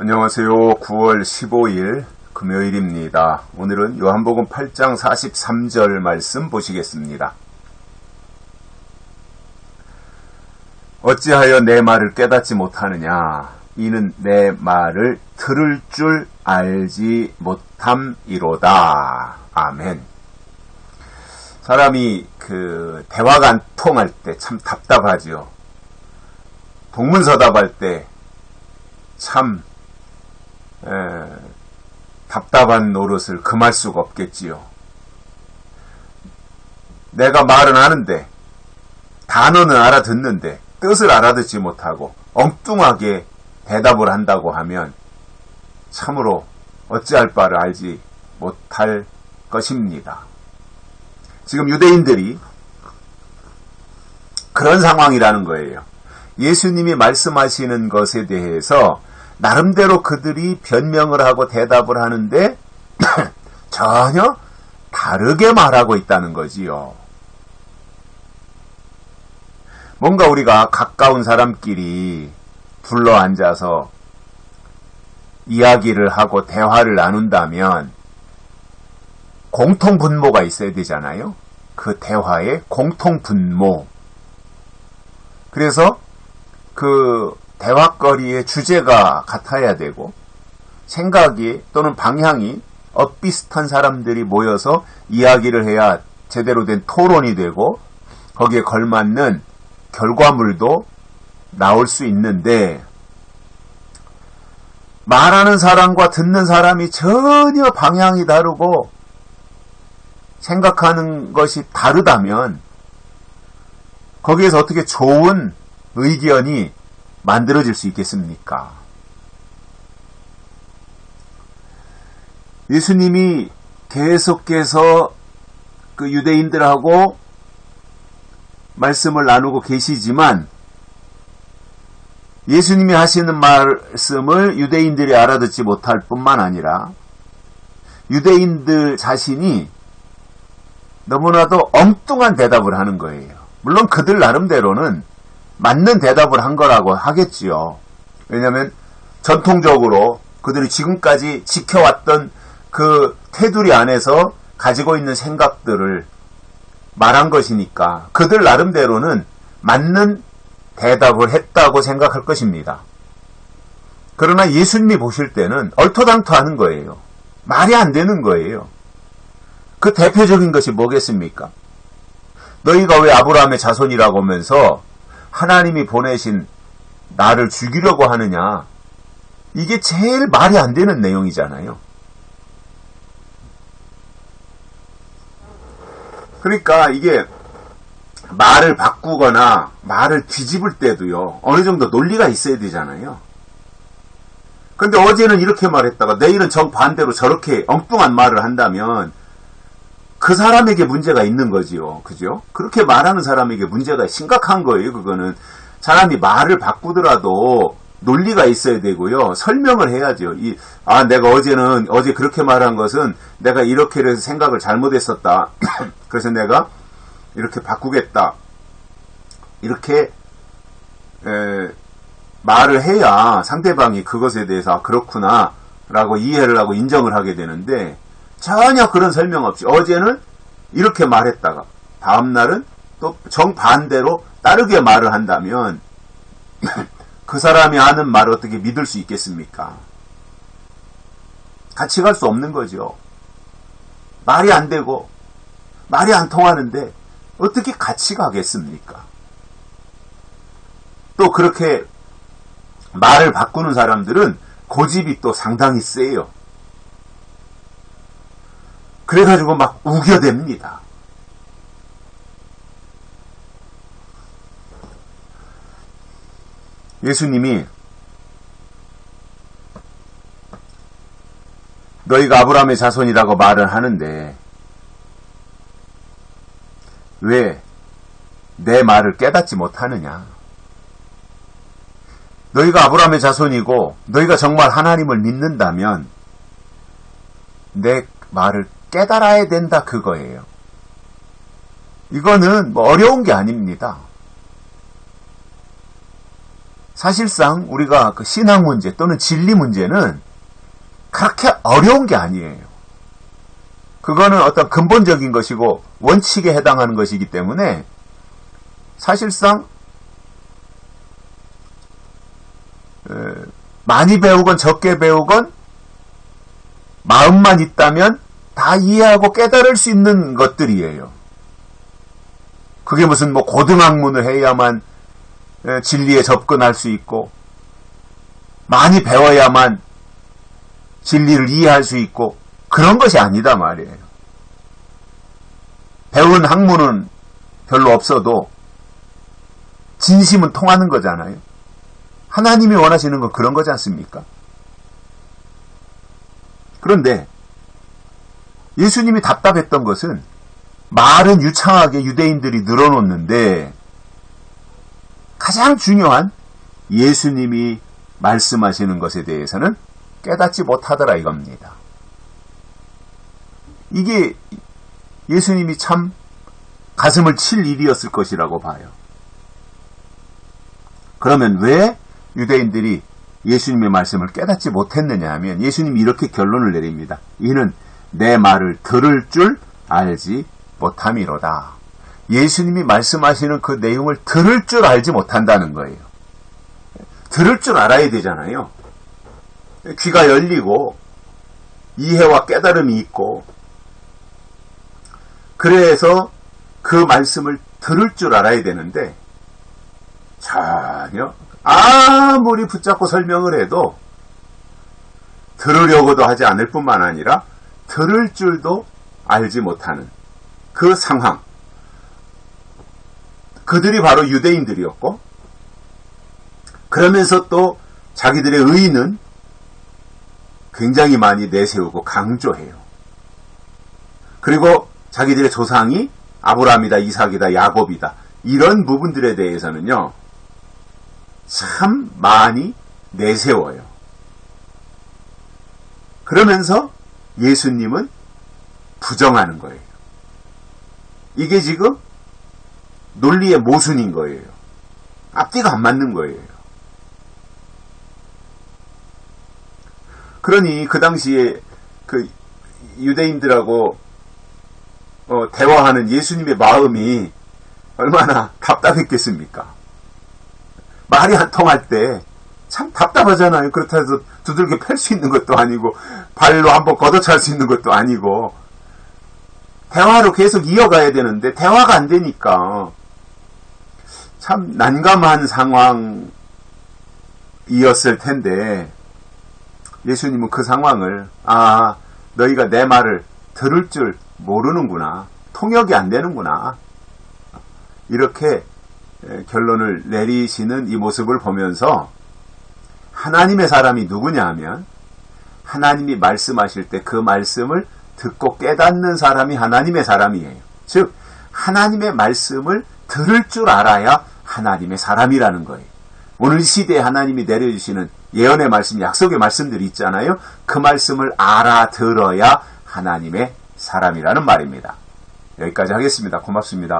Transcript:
안녕하세요. 9월 15일 금요일입니다. 오늘은 요한복음 8장 43절 말씀 보시겠습니다. 어찌하여 내 말을 깨닫지 못하느냐? 이는 내 말을 들을 줄 알지 못함이로다. 아멘. 사람이 대화가 안 통할 때 참 답답하지요. 동문서답할 때 참 답답한 노릇을 금할 수가 없겠지요. 내가 말은 아는데 단어는 알아듣는데 뜻을 알아듣지 못하고 엉뚱하게 대답을 한다고 하면 참으로 어찌할 바를 알지 못할 것입니다. 지금 유대인들이 그런 상황이라는 거예요. 예수님이 말씀하시는 것에 대해서 나름대로 그들이 변명을 하고 대답을 하는데 전혀 다르게 말하고 있다는 거지요. 뭔가 우리가 가까운 사람끼리 둘러 앉아서 이야기를 하고 대화를 나눈다면 공통 분모가 있어야 되잖아요. 그 대화의 공통 분모. 그래서 그 대화거리의 주제가 같아야 되고 생각이 또는 방향이 엇비슷한 사람들이 모여서 이야기를 해야 제대로 된 토론이 되고 거기에 걸맞는 결과물도 나올 수 있는데 말하는 사람과 듣는 사람이 전혀 방향이 다르고 생각하는 것이 다르다면 거기에서 어떻게 좋은 의견이 만들어질 수 있겠습니까? 예수님이 계속해서 그 유대인들하고 말씀을 나누고 계시지만 예수님이 하시는 말씀을 유대인들이 알아듣지 못할 뿐만 아니라 유대인들 자신이 너무나도 엉뚱한 대답을 하는 거예요. 물론 그들 나름대로는 맞는 대답을 한 거라고 하겠지요. 왜냐하면 전통적으로 그들이 지금까지 지켜왔던 그 테두리 안에서 가지고 있는 생각들을 말한 것이니까 그들 나름대로는 맞는 대답을 했다고 생각할 것입니다. 그러나 예수님이 보실 때는 얼토당토하는 거예요. 말이 안 되는 거예요. 그 대표적인 것이 뭐겠습니까? 너희가 왜 아브라함의 자손이라고 하면서 하나님이 보내신 나를 죽이려고 하느냐? 이게 제일 말이 안 되는 내용이잖아요. 그러니까 이게 말을 바꾸거나 말을 뒤집을 때도요. 어느 정도 논리가 있어야 되잖아요. 근데 어제는 이렇게 말했다가 내일은 정반대로 저렇게 엉뚱한 말을 한다면 그 사람에게 문제가 있는 거지요. 그죠? 그렇게 말하는 사람에게 문제가 심각한 거예요. 그거는 사람이 말을 바꾸더라도 논리가 있어야 되고요. 설명을 해야죠. 내가 어제 그렇게 말한 것은 내가 이렇게 해서 생각을 잘못했었다. 그래서 내가 이렇게 바꾸겠다. 이렇게 말을 해야 상대방이 그것에 대해서 그렇구나 라고 이해를 하고 인정을 하게 되는데 전혀 그런 설명 없이 어제는 이렇게 말했다가 다음날은 또 정반대로 다르게 말을 한다면 그 사람이 하는 말을 어떻게 믿을 수 있겠습니까? 같이 갈 수 없는 거죠. 말이 안 되고 말이 안 통하는데 어떻게 같이 가겠습니까? 또 그렇게 말을 바꾸는 사람들은 고집이 또 상당히 세요. 그래가지고 막 우겨댑니다. 예수님이 너희가 아브라함의 자손이라고 말을 하는데 왜 내 말을 깨닫지 못하느냐? 너희가 아브라함의 자손이고 너희가 정말 하나님을 믿는다면 내 말을 깨달아야 된다 그거예요. 이거는 뭐 어려운 게 아닙니다. 사실상 우리가 그 신앙 문제 또는 진리 문제는 그렇게 어려운 게 아니에요. 그거는 어떤 근본적인 것이고 원칙에 해당하는 것이기 때문에 사실상 많이 배우건 적게 배우건 마음만 있다면 다 이해하고 깨달을 수 있는 것들이에요. 그게 무슨 뭐 고등학문을 해야만 진리에 접근할 수 있고 많이 배워야만 진리를 이해할 수 있고 그런 것이 아니다 말이에요. 배운 학문은 별로 없어도 진심은 통하는 거잖아요. 하나님이 원하시는 건 그런 거지 않습니까? 그런데 예수님이 답답했던 것은 말은 유창하게 유대인들이 늘어놓는데 가장 중요한 예수님이 말씀하시는 것에 대해서는 깨닫지 못하더라 이겁니다. 이게 예수님이 참 가슴을 칠 일이었을 것이라고 봐요. 그러면 왜 유대인들이 예수님의 말씀을 깨닫지 못했느냐 하면 예수님이 이렇게 결론을 내립니다. 이는 내 말을 들을 줄 알지 못함이로다. 예수님이 말씀하시는 그 내용을 들을 줄 알지 못한다는 거예요. 들을 줄 알아야 되잖아요. 귀가 열리고 이해와 깨달음이 있고 그래서 그 말씀을 들을 줄 알아야 되는데 전혀 아무리 붙잡고 설명을 해도 들으려고도 하지 않을 뿐만 아니라 들을 줄도 알지 못하는 그 상황. 그들이 바로 유대인들이었고 그러면서 또 자기들의 의의는 굉장히 많이 내세우고 강조해요. 그리고 자기들의 조상이 아브라함이다, 이삭이다, 야곱이다. 이런 부분들에 대해서는요. 참 많이 내세워요. 그러면서 예수님은 부정하는 거예요. 이게 지금 논리의 모순인 거예요. 앞뒤가 안 맞는 거예요. 그러니 그 당시에 그 유대인들하고 대화하는 예수님의 마음이 얼마나 답답했겠습니까? 말이 안 통할 때 참 답답하잖아요. 그렇다 해서 두들겨 팰 수 있는 것도 아니고 발로 한번 걷어찰 수 있는 것도 아니고 대화로 계속 이어가야 되는데 대화가 안 되니까 참 난감한 상황이었을 텐데 예수님은 그 상황을 너희가 내 말을 들을 줄 모르는구나. 통역이 안 되는구나. 이렇게 결론을 내리시는 이 모습을 보면서 하나님의 사람이 누구냐 하면 하나님이 말씀하실 때 그 말씀을 듣고 깨닫는 사람이 하나님의 사람이에요. 즉 하나님의 말씀을 들을 줄 알아야 하나님의 사람이라는 거예요. 오늘 시대에 하나님이 내려주시는 예언의 말씀, 약속의 말씀들이 있잖아요. 그 말씀을 알아들어야 하나님의 사람이라는 말입니다. 여기까지 하겠습니다. 고맙습니다.